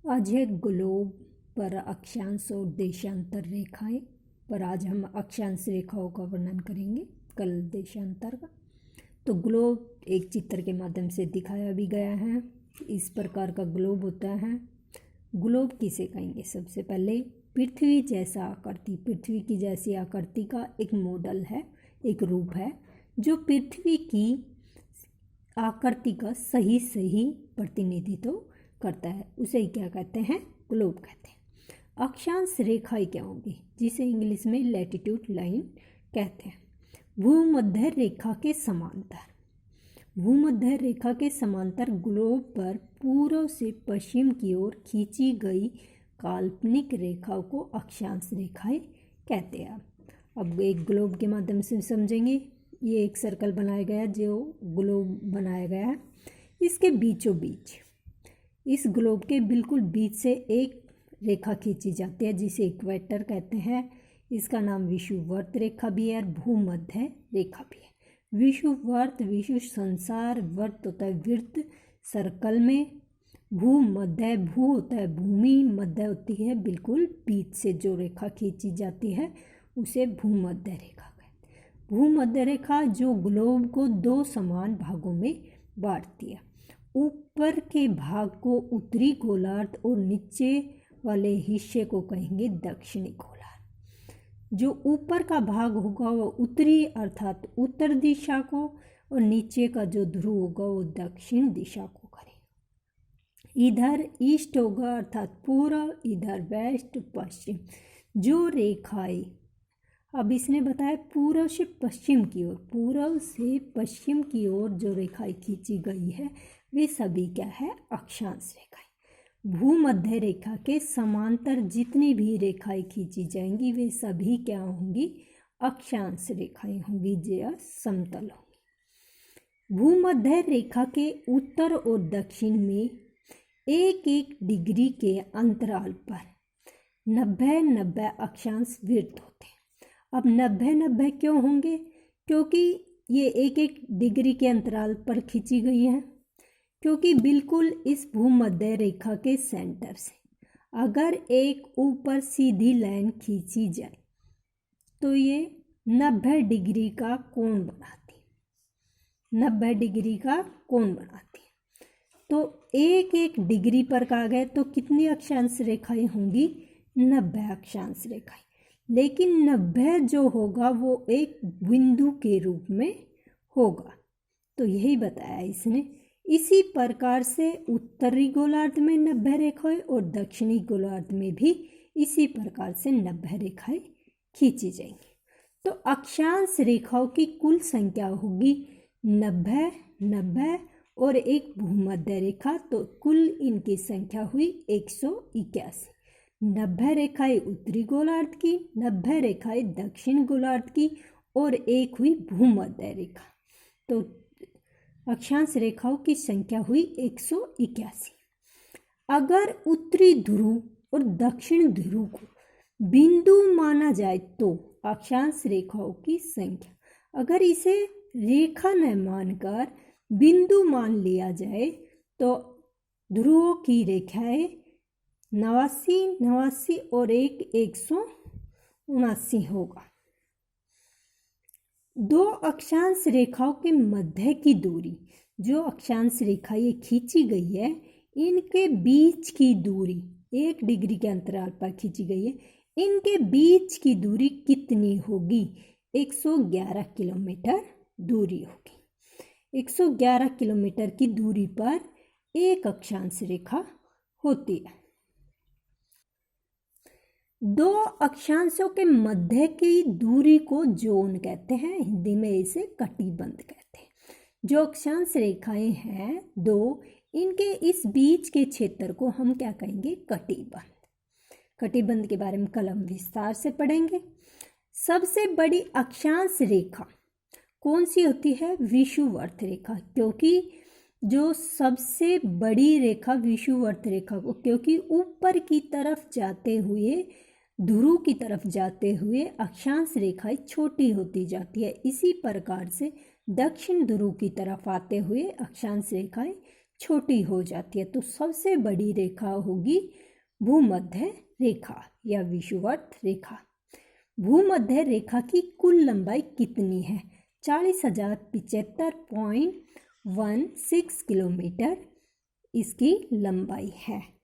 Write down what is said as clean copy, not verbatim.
आज है ग्लोब पर अक्षांश और देशांतर रेखाएं। पर आज हम अक्षांश रेखाओं का वर्णन करेंगे, कल देशांतर का। तो ग्लोब एक चित्र के माध्यम से दिखाया भी गया है। इस प्रकार का ग्लोब होता है। ग्लोब किसे कहेंगे? सबसे पहले पृथ्वी जैसा आकृति, पृथ्वी की जैसी आकृति का एक मॉडल है, एक रूप है जो पृथ्वी की आकृति का सही प्रतिनिधित्व करता है। उसे क्या कहते हैं? ग्लोब कहते हैं। अक्षांश रेखाएं क्या होंगी? जिसे इंग्लिश में लैटिट्यूड लाइन कहते हैं। भूमध्य रेखा के समांतर, भूमध्य रेखा के समांतर ग्लोब पर पूर्व से पश्चिम की ओर खींची गई काल्पनिक रेखाओं को अक्षांश रेखाएं कहते हैं। अब एक ग्लोब के माध्यम से समझेंगे। ये एक सर्कल बनाया गया, जो ग्लोब बनाया गया है, इसके बीचों बीच, इस ग्लोब के बिल्कुल बीच से एक रेखा खींची जाती है जिसे इक्वेटर कहते हैं। इसका नाम विषुववर्त रेखा भी है और भूमध्य रेखा भी है। विषुववर्त, विषु संसार, वर्त होता है वृत्त, सर्कल में भूमध्य, भू होता है भूमि, मध्य होती है बिल्कुल बीच से जो रेखा खींची जाती है उसे भूमध्य रेखा कहते हैं। भूमध्य रेखा जो ग्लोब को दो समान भागों में बांटती है। ऊपर के भाग को उत्तरी गोलार्ध और नीचे वाले हिस्से को कहेंगे दक्षिणी गोलार्ध। जो ईपर का भाग होगा वो उत्तरी अर्थात उत्तर दिशा को, और नीचे का जो ध्रुव होगा वो दक्षिण दिशा को करेगा। इधर ईस्ट होगा अर्थात पूर्व, इधर वेस्ट पश्चिम। जो रेखाएं, अब इसने बताया पूर्व से पश्चिम की ओर, पूर्व से पश्चिम की ओर जो रेखाएं खींची गई है वे सभी क्या है? अक्षांश रेखाएं। भूमध्य रेखा के समांतर जितनी भी रेखाएं खींची जाएंगी वे सभी क्या होंगी? अक्षांश रेखाएं होंगी, जो समतल होंगी। भूमध्य रेखा के उत्तर और दक्षिण में एक एक डिग्री के अंतराल पर 90-90 अक्षांश वृत्त होते हैं। अब 90-90 क्यों होंगे? क्योंकि ये एक एक डिग्री के अंतराल पर खींची गई है। क्योंकि बिल्कुल इस भूमध्य रेखा के सेंटर से अगर एक ऊपर सीधी लाइन खींची जाए तो ये 90 डिग्री का कोण बनाती है, 90 डिग्री का कोण बनाती है। तो एक एक डिग्री पर कहा गया तो कितनी अक्षांश रेखाएं होंगी? 90 अक्षांश रेखाएं। लेकिन 90 जो होगा वो एक बिंदु के रूप में होगा। तो यही बताया इसने। इसी प्रकार से उत्तरी गोलार्ध में 90 रेखाएं और दक्षिणी गोलार्ध में भी इसी प्रकार से 90 रेखाएं खींची जाएंगी। तो अक्षांश रेखाओं की कुल संख्या होगी 90, 90 और एक भूमध्य रेखा, तो कुल इनकी संख्या हुई 181। 90 रेखाएं उत्तरी गोलार्ध की, 90 रेखाएं दक्षिण गोलार्ध की और एक हुई भूमध्य रेखा। तो अक्षांश रेखाओं की संख्या हुई 181। अगर उत्तरी ध्रुव और दक्षिण ध्रुव को बिंदु माना जाए तो अक्षांश रेखाओं की संख्या, अगर इसे रेखा न मानकर बिंदु मान लिया जाए तो ध्रुवों की रेखाएं 89, 89 और एक 179 होगा। दो अक्षांश रेखाओं के मध्य की दूरी, जो अक्षांश रेखा ये खींची गई है, इनके बीच की दूरी 1 डिग्री के अंतराल पर खींची गई है, इनके बीच की दूरी कितनी होगी? 111 किलोमीटर दूरी होगी। 111 किलोमीटर की दूरी पर एक अक्षांश रेखा होती है। दो अक्षांशों के मध्य की दूरी को जोन कहते हैं, हिंदी में इसे कटिबंध कहते हैं। जो अक्षांश रेखाएं हैं दो, इनके इस बीच के क्षेत्र को हम क्या कहेंगे? कटिबंध। कटिबंध के बारे में कल हम विस्तार से पढ़ेंगे। सबसे बड़ी अक्षांश रेखा कौन सी होती है? विषुववर्त रेखा। क्योंकि जो सबसे बड़ी रेखा विषुववर्त रेखा को, क्योंकि ऊपर की तरफ जाते हुए, ध्रुव की तरफ जाते हुए अक्षांश रेखाएं छोटी होती जाती है, इसी प्रकार से दक्षिण ध्रुव की तरफ आते हुए अक्षांश रेखाएं छोटी हो जाती है। तो सबसे बड़ी रेखा होगी भूमध्य रेखा या विषुवत रेखा। भूमध्य रेखा की कुल लंबाई कितनी है? 40,075.16 किलोमीटर इसकी लंबाई है।